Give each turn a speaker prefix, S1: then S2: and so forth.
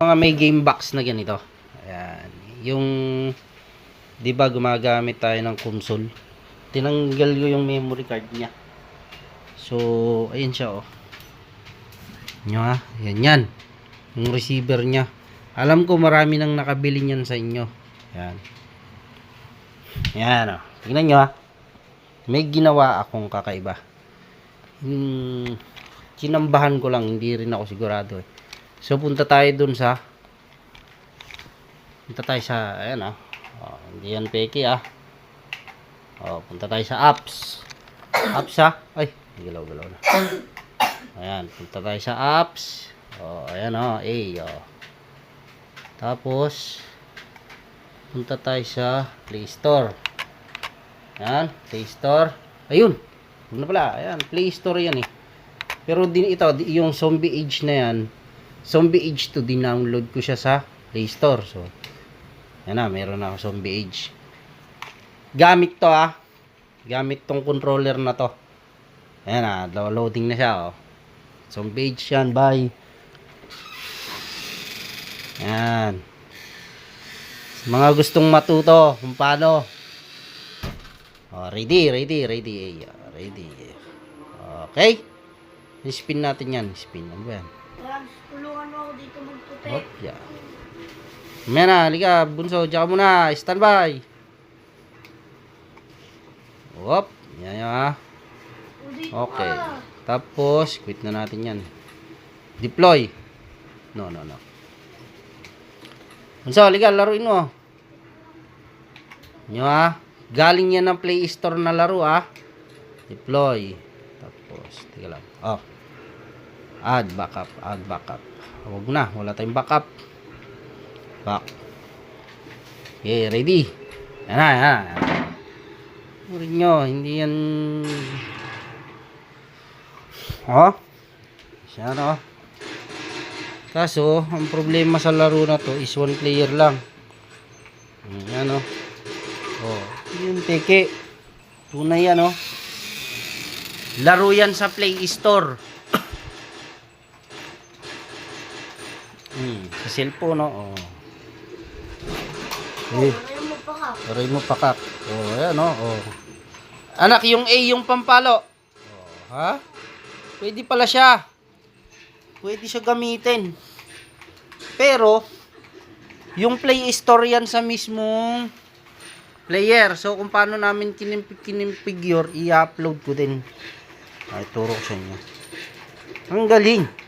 S1: Mga may game box na ganito. Ayan. Yung, di ba gumagamit tayo ng console? Tinanggal ko yung memory card niya. So, ayun siya oh. Nyo ha? Yan yan. Yung receiver niya. Alam ko marami nang nakabili niyan sa inyo. Ayan. Yan oh. Tingnan nyo ha. May ginawa akong kakaiba. Kinambahan ko lang. Hindi rin ako sigurado eh. So, punta tayo dun sa ayan ah. Oh, hindi yan peke ah. Oh, punta tayo sa apps. Apps ah. Ay, galaw-galaw na. Ayan, punta tayo sa apps. Oh, ayan oh, oh. Tapos punta tayo sa Play Store. Ayan, Play Store. Ayun. Ano pala? Ayan, Play Store yan eh. Pero din ito, yung Zombie Age na yan. Zombie Age 2, din-download ko siya sa Play Store. So, yan na, meron na ako Zombie Age. Gamit to ah. Gamit tong controller na to. Ayan na, loading na siya oh. Zombie Age yan, bye. Yan. Mga gustong matuto kung paano. Oh, ready. Okay. Spin natin yan. Spin. Ano ba yan?
S2: Tulungan mo ako dito magputi.
S1: Hop, yan. Mamaya na, halika, bunso, diyan ka muna, standby. Hop, yan yan ha. Okay, tapos, quit na natin yan. Deploy. No. Bunso, halika, laruin mo. Yan ha. Galing yan ng Play Store na laro ha. Deploy. Tapos, tika lang. Oh. Add backup. Huwag na, wala tayong backup. Back. Okay, ready. Yan na. Murin nyo, hindi yan. Oh. Siya no. Kaso, ang problema sa laro na to is one player lang. Yan o. Oh. Yung teke. Tunay yan o. Laro yan sa Play Store. Sa cellphone no. Oh. Aray mo pakak. Oh, ayan oh. Oh. Anak, yung A yung pampalo. Oh, ha? Pwede pala siya. Pwede siya gamitin. Pero yung Play Store yan sa mismong player. So kung paano namin kinimfigure, i-upload ko din. Ay, turo ko sa inyo. Ang galing.